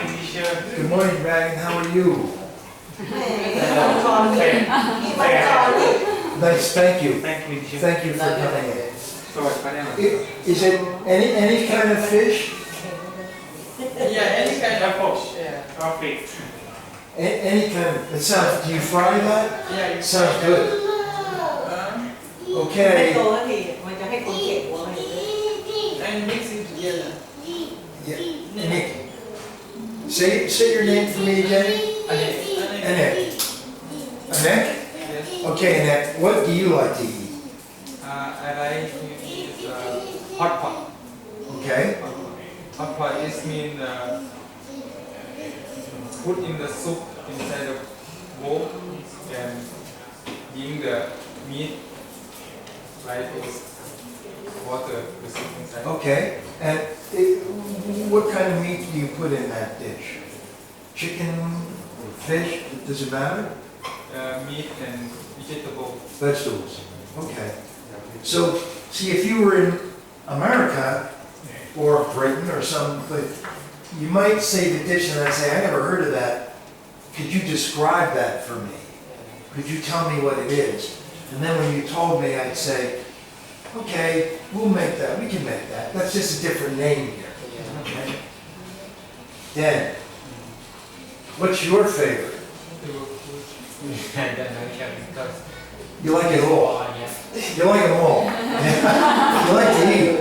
morning, teacher. Good morning, Dragon. How are you? Nice. Thank you. Thank you, teacher. Thank you for coming in. สวัสดีครับ Is it any kind of fish? Yeah, any kind of fish. Yeah. Perfect. Any kind of. It sounds. Do you fry that? Yeah. Sounds good. ไม่ Okay. โตแล้วทีมันจะให้คนเก็บหัวมันอยู่ด้วย and mix it together Yeah. Nick. Say your name for me again. Annette. Annette? Yes. Okay, Annette. What do you like to eat? I like to eat hot pot. Okay. Hot pot is mean put in the soup inside the bowl and bring the meat like this water the soup inside. Okay. And what kind of meat do you put in that dish? Chicken or fish? Does it matter? Meat and vegetable. Vegetables. Okay. So, see, if you were in America or Britain or someplace, you might say the dish and I'd say, I never heard of that. Could you describe that for me? Could you tell me what it is? And then when you told me, I'd say, okay, we'll make that. We can make that. That's just a different name here. Okay. Dan, what's your favorite? I don't know because You like it all. You like them all. You like to eat.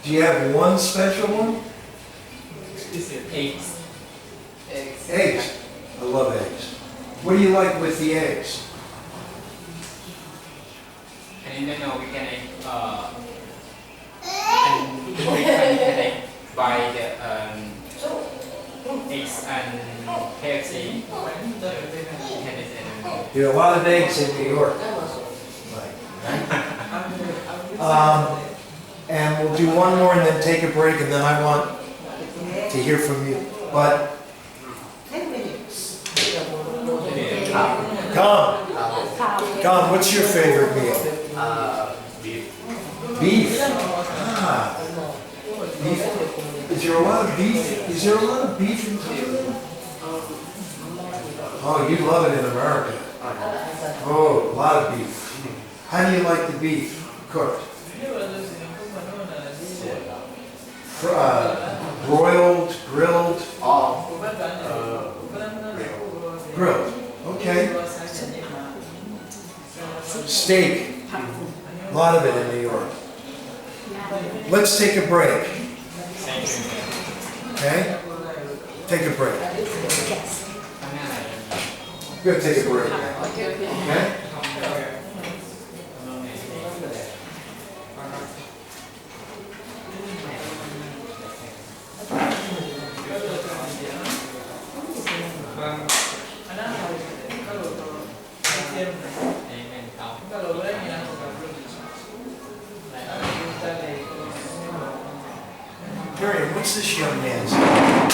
Do you have one special one? This is eggs. Eggs. I love eggs. What do you like with the eggs? And then we can buy the eggs and KFC. There are a lot of eggs in New York. And we'll do one more and then take a break, and then I want to hear from you. But 10 minutes Gone, what's your favorite meal? Beef. Beef. Beef. Is there a lot of beef? Is there a lot of beef in Thailand? Oh, you love it in America. Oh, a lot of beef. How do you like the beef cooked? Broiled, grilled? Grilled. Okay. Steak. A lot of it in New York. Let's take a break. Okay? Take a break. We're going to take a break. Okay? Miriam, what's this young man's name?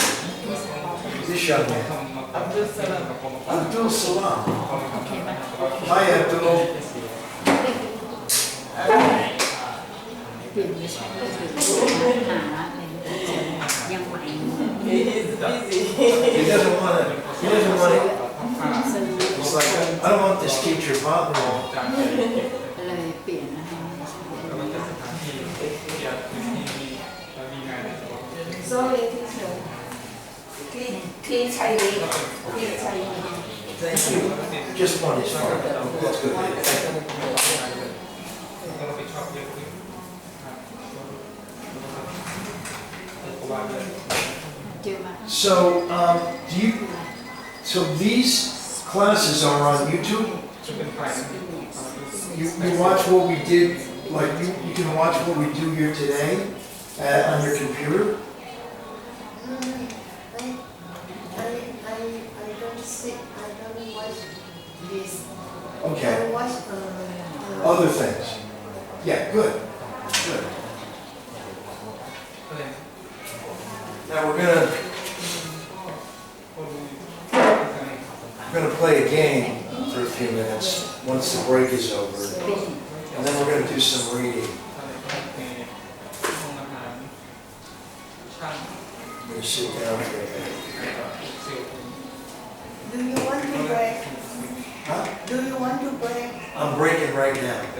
This young man. Abdul Salam. Hi, Abdul. ยังไหว He doesn't want to. He doesn't want it. It's like, I don't want this teacher bothering me. เลยเปลี่ยนนะคะ sorry teacher clean Chinese clean Chinese Thank you. Just one is fine. That's good. So, do you? So these classes are on YouTube. You watch what we did. Like you can watch what we do here today on your computer. Okay. Other things. Yeah, good. Good. Now we're gonna play a game for a few minutes once the break is over, and then we're gonna do some reading. ช่าง I'm gonna sit down. แล้วก็เซลล์ Do you want to break? Huh? Do you want to break? I'm breaking right now. ถ้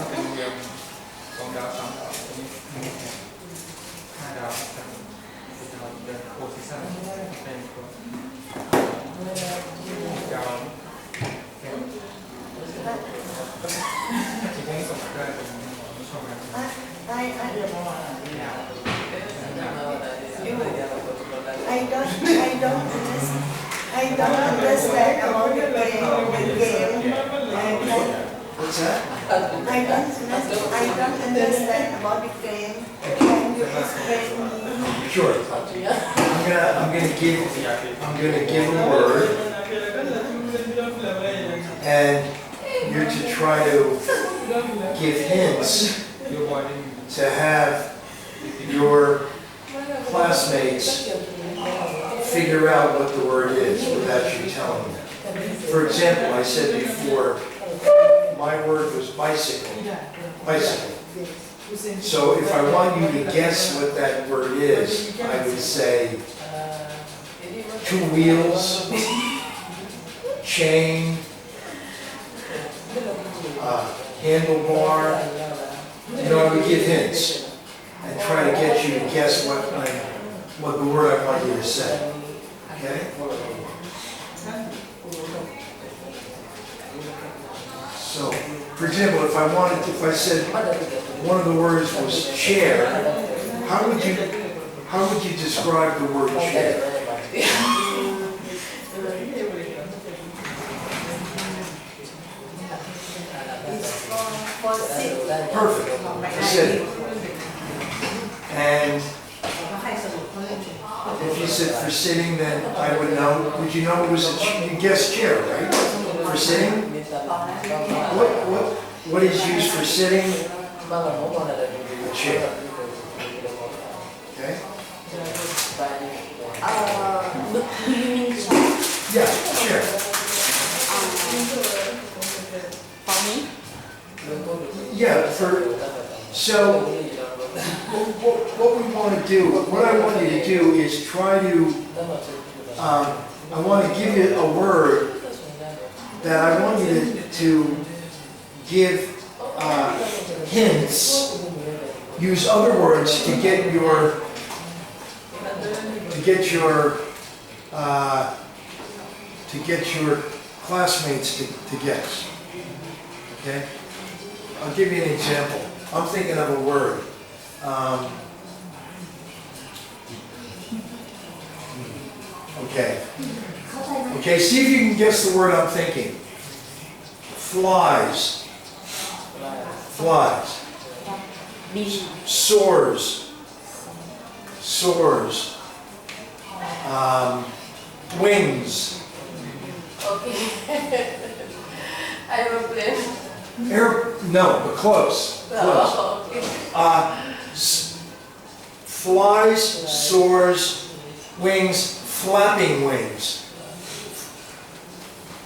าเป็นโรงแรม2 ดาว 3 ดาวอันนี้5 ดาวครับดาวเดือนโอซิชั่นเป็นตัวดาวแก้วที่ผมส่งได้เป็นช่องนั้น I don't understand about the game and What's that? I don't understand about the game. Can you explain me? Sure. I'm gonna give a word, and you're to try to give hints to have your classmates figure out what the word is without you telling them. For example, I said before, my word was bicycle. Bicycle. So if I want you to guess what that word is, I would say 2 wheels, chain, handlebar. You know, I would give hints and try to get you to guess what the word I want you to say. Okay? So, for example, if I said one of the words was chair, how would you describe the word chair? For sit. Perfect. Sit. And if you said for sitting, then I would know. Would you know it was you guessed chair, right? For sitting? What is used for sitting? A chair. Okay? Do you mean chair? Yeah, chair. For me? Yeah, so what we want to do, what I want you to do is try to, I want to give you a word that I want you to give hints, use other words to get your classmates to guess. Okay? I'll give you an example. I'm thinking of a word. Okay, see if you can guess the word I'm thinking. Flies. Flies. Soars. Soars. Wings. Okay. Aeroplane. No, but close. Close. Flies, soars, wings, flapping wings.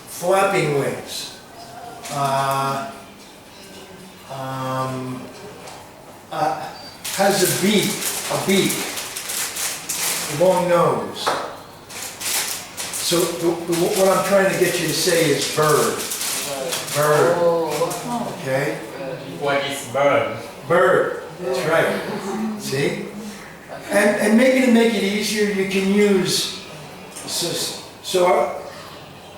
Flapping wings. Has a beak, long nose. So what I'm trying to get you to say is bird. Bird. Okay? What is bird? Bird. That's right. See? And maybe to make it easier, you can use. So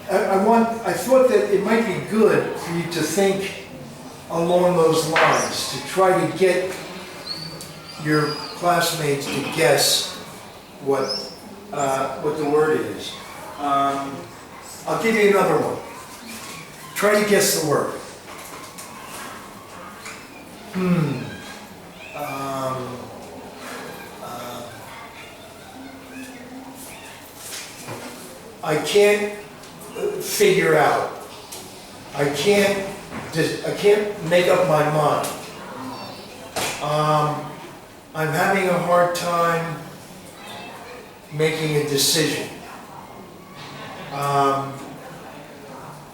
I thought that it might be good for you to think along those lines to try to get your classmates to guess what the word is. I'll give you another one. Try to guess the word. I can't figure out. I can't make up my mind. I'm having a hard time making a decision.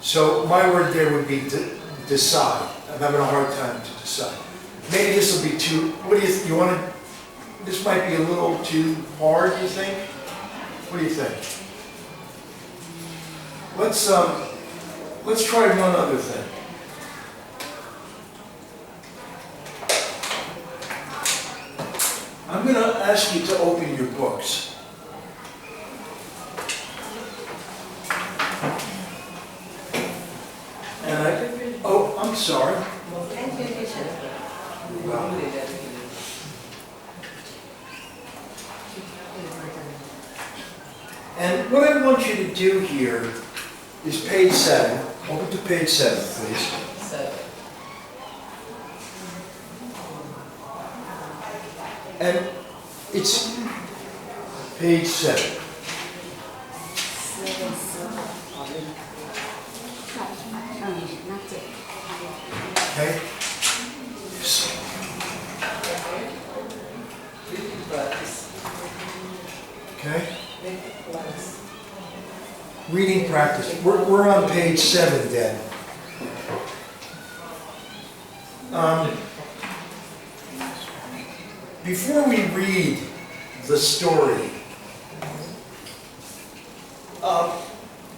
So my word there would be decide. I'm having a hard time to decide. Maybe this will be too. What do you want to this might be a little too hard, you think? What do you think? Let's try one other thing. I'm going to ask you to open your books. And I'm sorry. And what I want you to do here is page 7. Open to page 7, please. And it's page 7. Okay? Okay? Reading practice. We're on page 7 then. Before we read the story,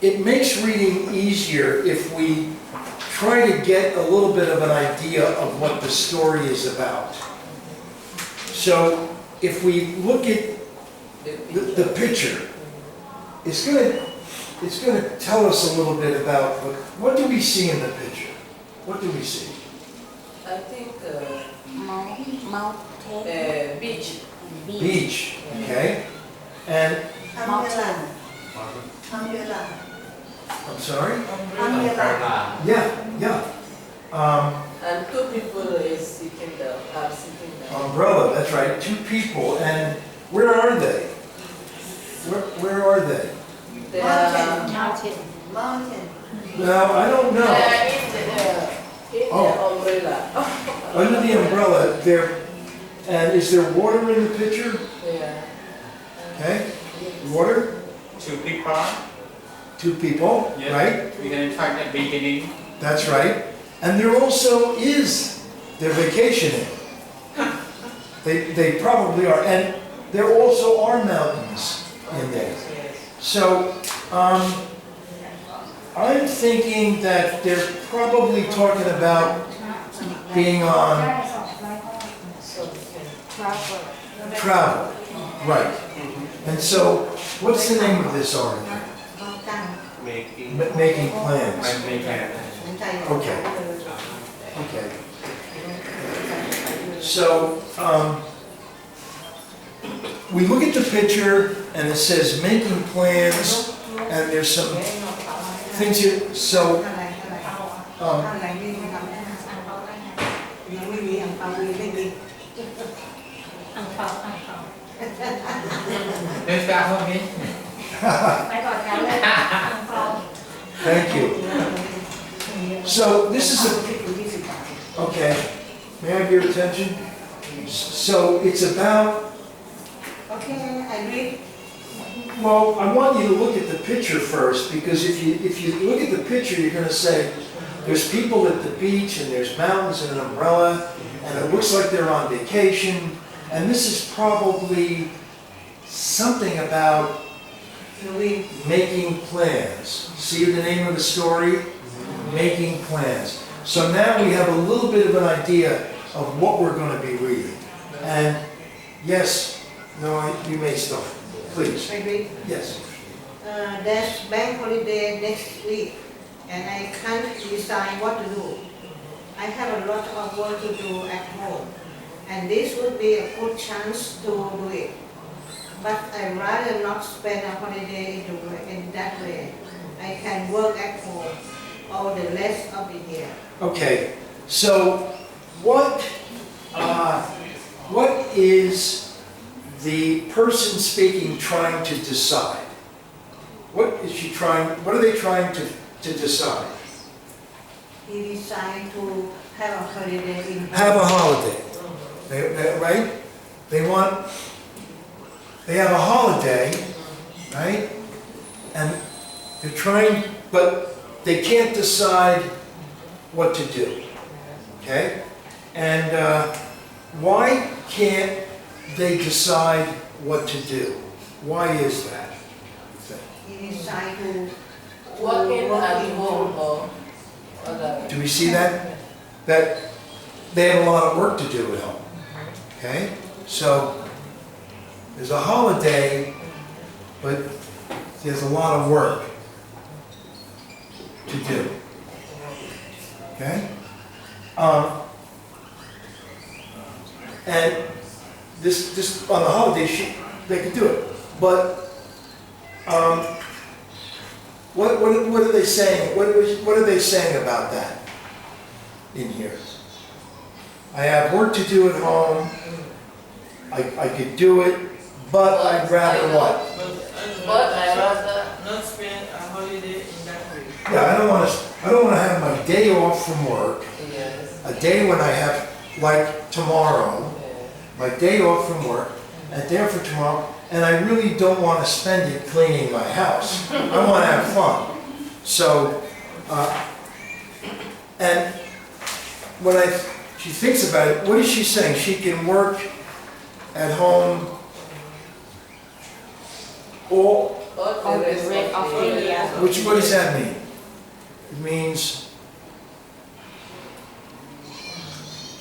it makes reading easier if we try to get a little bit of an idea of what the story is about. So if we look at the picture, it's going to tell us a little bit about what do we see in the picture? What do we see? I think mountain, beach. Beach, okay. And Umbrella. Umbrella. I'm sorry? Umbrella. Yeah. And two people is sitting down. Umbrella, that's right. 2 people. And where are they? Where are they? They are mountain. Mountain. No, I don't know. in the umbrella. Under the umbrella, and is there water in the picture? Yeah. Okay. Water? 2 people. 2 people, Yes. right? We can try at the beginning. That's right. And there also is, they're vacationing. They probably are. And there also are mountains in there. So, I'm thinking that they're probably talking about being on travel. Right. And so, what's the name of this article? Making plans. Okay. Okay. So, we look at the picture and it says making plans, and there's some things here. So, thank you. So this is okay. May I have your attention? So it's about. Okay, I read. Well, I want you to look at the picture first, because if you look at the picture, you're going to say there's people at the beach and there's mountains and an umbrella, and it looks like they're on vacation, and this is probably something about making plans. See the name of the story? Making plans. So now we have a little bit of an idea of what we're going to be reading. And yes, no, you may start. Please. I read. Yes. There's bank holiday next week, and I can't decide what to do. I have a lot of work to do at home, and this would be a good chance to do it. But I'd rather not spend a holiday in that way. I can work at home all the rest of the year. Okay. So, what is the person speaking trying to decide? What are they trying to decide? He decided to have a holiday in Have a holiday. Right? They have a holiday, right? And they're trying, but they can't decide what to do. Okay? And why can't they decide what to do? Why is that? you think? He decide to Working work at in home home. or other. Do we see that? That they have a lot of work to do at home. Okay? So there's a holiday, but there's a lot of work to do. Okay? And this on the holiday, they could do it. But what are they saying? What are they saying about that in here? I have work to do at home. I could do it, but I'd rather what? But I rather not spend a holiday in that way. Yeah, I don't want to have my day off from work. yes. A day when I have, like tomorrow, my day off from work, a day off for tomorrow, and I really don't want to spend it cleaning my house. I want to have fun. So, and when she thinks about it, what is she saying? She can work at home all, All the rest of the year. what does that mean? It means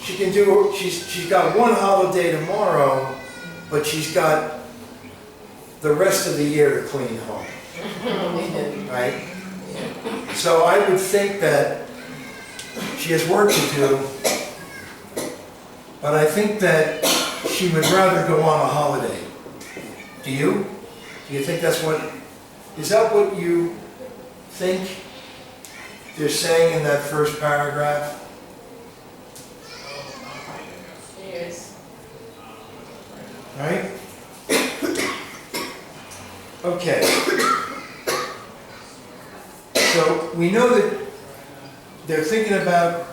she can do, she's got one holiday tomorrow, but she's got the rest of the year to clean home, right? So I would think that she has work to do, but I think that she would rather go on a holiday. Do you? Do you think that's what, is that what you think they're saying in that first paragraph? Yes. Right? Okay. So we know that they're thinking about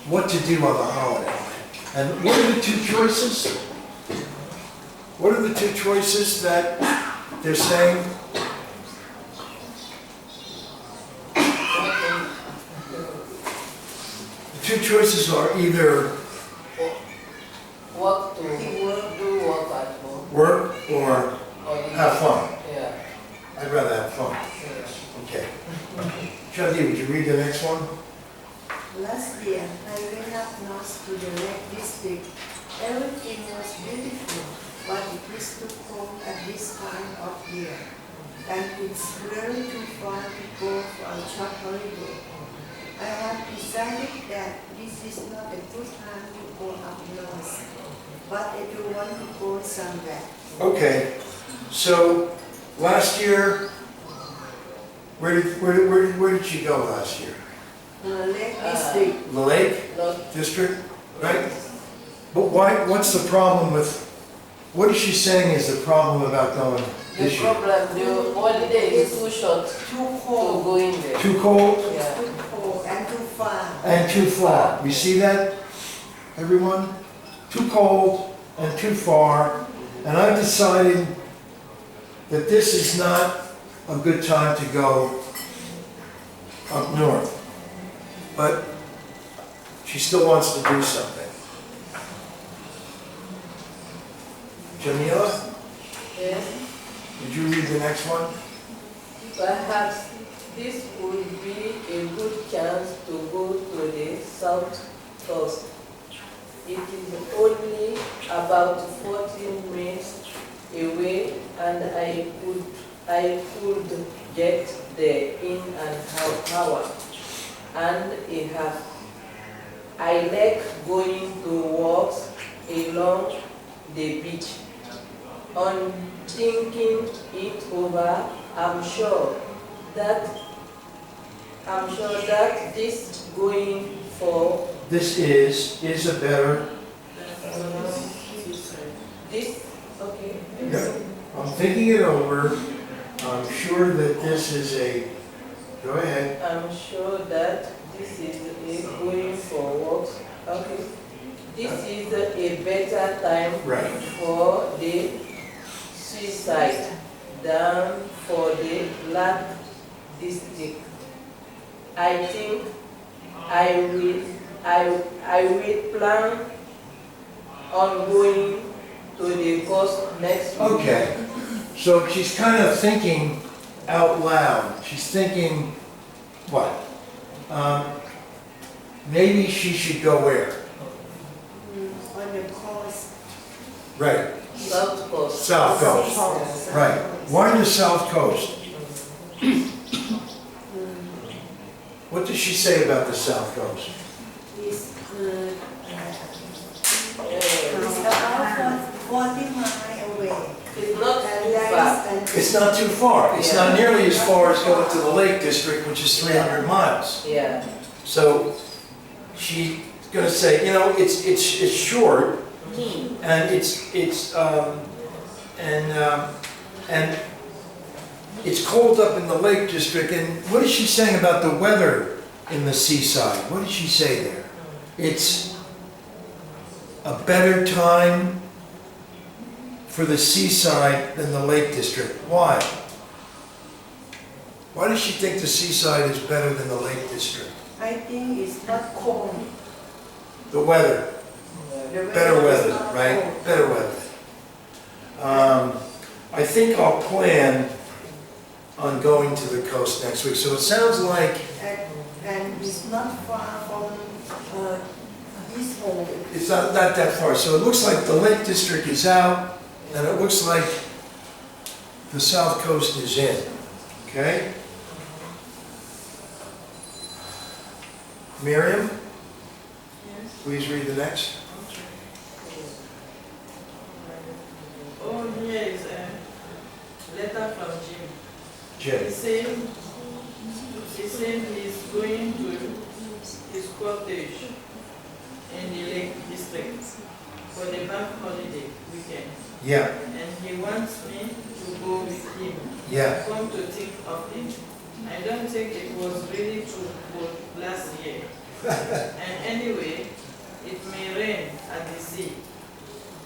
what to do on the holiday. And what are the two choices? What are the two choices that they're saying? The two choices are either Work to do work at home. work or Or have fun. Yeah. I'd rather have fun. Yeah. Okay. Shadi, would you read the next one? Last year, I went up north to the Lake District. Everything was beautiful, but it is too cold at this time of year. And it's really too far to go for a short holiday. I have decided that this is not a good time to go up north, but I do want to go somewhere. Okay. So last year, where did she go last year? The Lake District. The Lake Not District, right? But why? What's the problem with? What is she saying is the problem about going the this year? problem, the holiday is too short Too to cold. go in there. Too cold Yeah. Too cold and too far. and too far. You see that, everyone? Too cold and too far. And I've decided that this is not a good time to go up north. But she still wants to do something. Jamila, Yes. would you read the next one? Perhaps this would be a good chance to go to the south coast. It is only about 14 minutes away, and I could get there in an hour and a half. I like going to walks along the beach. On thinking it over, I'm sure that this going for This is a better, this okay. yeah. I'm thinking it over. I'm sure that this is a, go ahead. I'm sure that this is a going for walks. Okay. This is a better time Right. for the suicide than for the Lake District. I think I will plan on going to the coast next week. Okay. So she's kind of thinking out loud. She's thinking, what? Maybe she should go where? On the coast. Right. South coast. South Coast. Right. Why the South Coast? What does she say about the South Coast? It's about 40 miles away. It's not And too there far. is an It's not too far. It's not nearly as far as going to the Lake District, which is 300 miles. Yeah. So she's going to say, you know, it's short, and and it's cold up in the Lake District. And what is she saying about the weather in the seaside? What did she say there? It's a better time for the seaside than the Lake District. Why? Why does she think the seaside is better than the Lake District? I think it's not cold. The weather. The Better is weather, not right? cold. Better weather. I think I'll plan on going to the coast next week. So it sounds like And it's not far from this hole. it's not that far. So it looks like the Lake District is out, and it looks like the South Coast is in. Okay? Miriam, please read the next. Oh, here is a letter from Jim. Jim. He's saying he's going to his cottage in the Lake District for the bank holiday weekend. Yeah, And he wants me to go with him. yeah. Come to think of it, I don't think it was really too cold last year. And anyway, it may rain at the sea.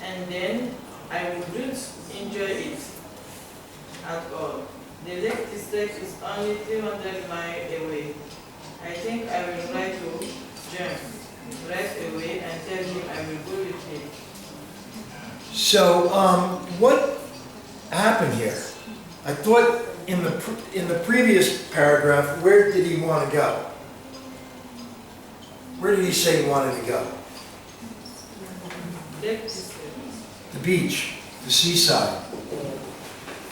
And then I wouldn't enjoy it at all. The Lake District is only 300 miles away. I think I will write to John right away and tell him I will go with him. So, what happened here? I thought in the previous paragraph, where did he want to go? Where did he say he wanted to go? Lake District. The beach, the seaside.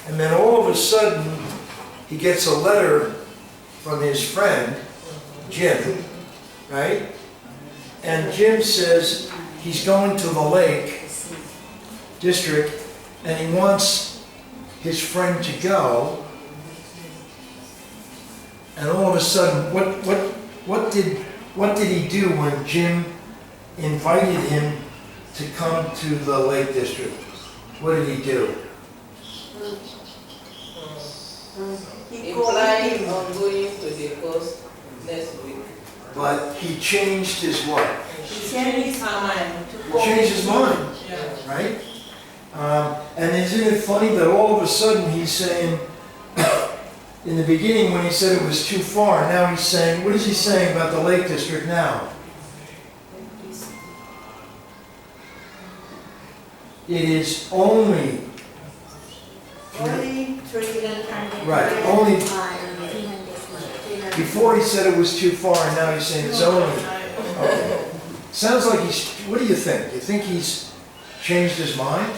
And then all of a sudden, he gets a letter from his friend, Jim, right? And Jim says he's going to the Lake District, and he wants his friend to go. And all of a sudden, what did he do when Jim invited him to come to the Lake District? What did he do? He Implying called on going to the coast next week. But he changed his what? He changed his mind to go Changed his with mind, Yeah. right? And isn't it funny that all of a sudden he's saying, in the beginning when he said it was too far, now he's saying, what is he saying about the Lake District now? It is only, Only 300 Right, only- miles. before he said it was too far, and now he's saying it's only. Okay. Sounds like he's, what do you think? You think he's changed his mind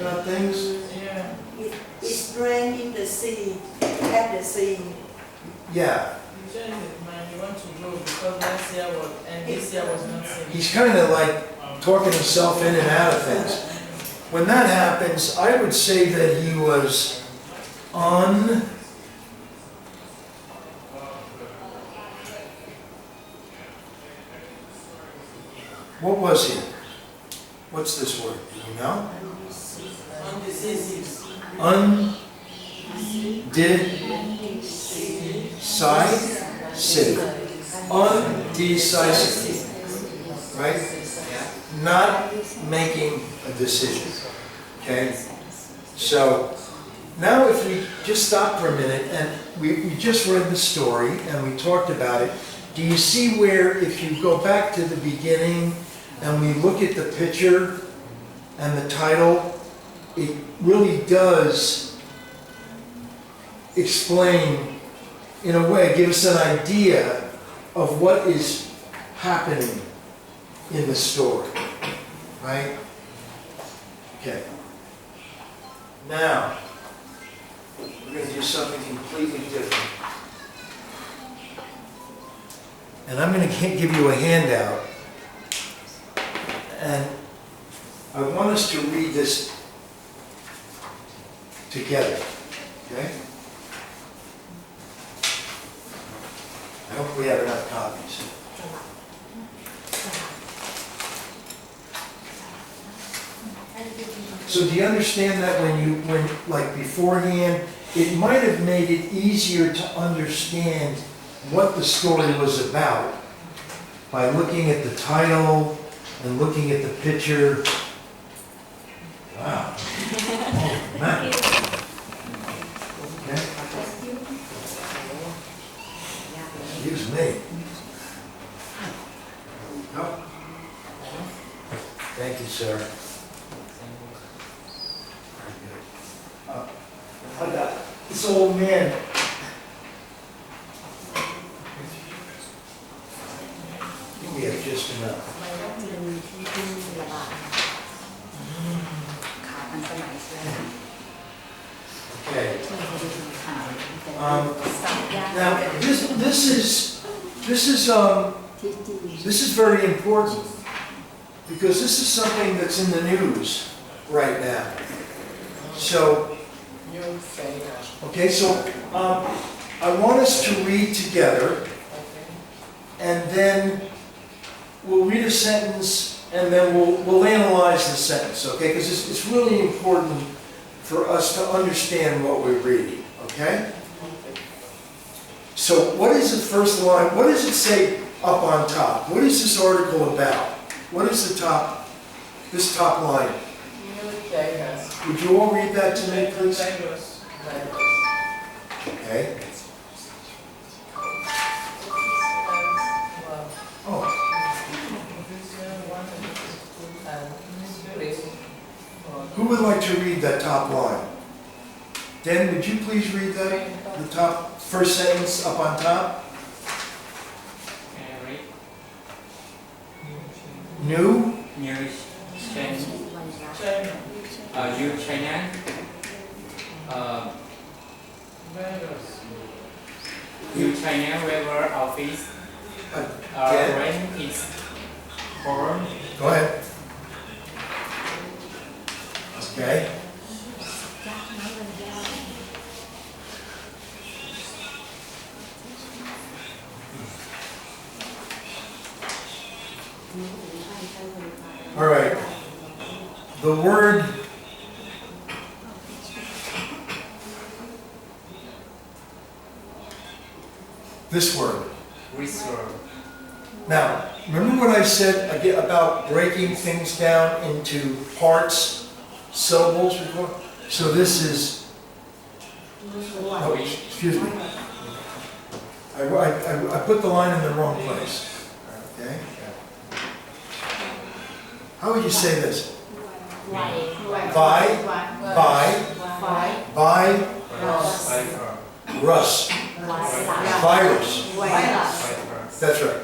about things? Yeah. It's rain in the sea, at the sea. Yeah. He changed his mind. He wants to go because last year was, and this year was not same. He's kind of like talking himself in and out of things. When that happens, I would say that he was what was he? What's this word? Do you know? Undecisive. Undecisive. Right? Not making a decision. Okay? So, now if we just stop for a minute, and we just read the story and we talked about it, do you see where if you go back to the beginning and we look at the picture and the title, it really does explain, in a way, give us an idea of what is happening in the story, right? Okay. Now, we're going to do something completely different. And I'm going to give you a handout. And I want us to read this together, okay? I hope we have enough copies. So do you understand that when like beforehand, it might have made it easier to understand what the story was about by looking at the title and looking at the picture. Wow. Oh, man. Okay. Excuse me. No. Thank you, sir. I got this old man. We have just enough. Okay. Now this is very important because this is something that's in the news right now. So. Okay, so I want us to read together, and then we'll read a sentence, and then we'll analyze the sentence, okay? Because it's really important for us to understand what we're reading, okay? So what is the first line? What does it say up on top? What is this article about? What is this top line? Would you all read that to me, please? Okay. Oh. Who would like to read that top line? Dan, would you please read that? The top first sentence up on top? New? New China. New China River Office. When it's born. Go ahead. Okay. All right. The word this word. Reserve. Now, remember what I said again about breaking things down into parts, syllables before? So this is, oh, excuse me. I put the line in the wrong place. Okay? How would you say this? Rust. Virus. That's right.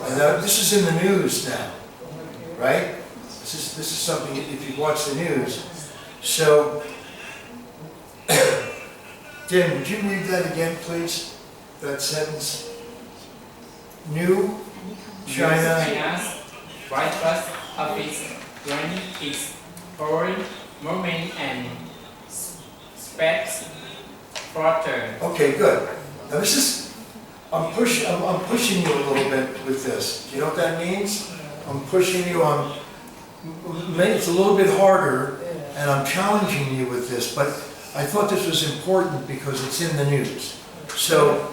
And this is in the news now, right? This is something if you watch the news. So, Dan, would you read that again, please? That sentence. New China. China's virus office running its foreign movement and specs further. Okay, good. Now this is, I'm pushing you a little bit with this. Do you know what that means? I'm pushing you on, it's a little bit harder, and I'm challenging you with this, but I thought this was important because it's in the news. So,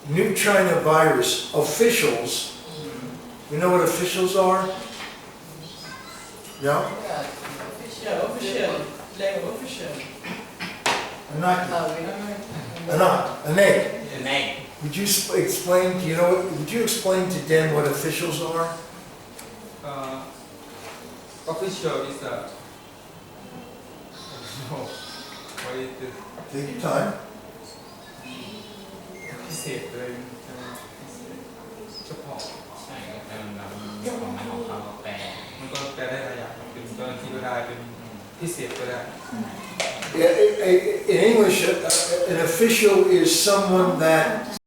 New China virus officials, you know what officials are? No? A name. Would you explain, do you know, would you explain to Dan what officials are? official is a no what is this Take your time. พิเศษเลยใช่ไหมพิเศษเฉพาะ ใช่ก็เป็นแบบของเขาแปล มันก็แปลได้หลายอย่างเป็นเจ้าหน้าที่ก็ได้เป็นพิเศษก็ได้ In English, an official is someone that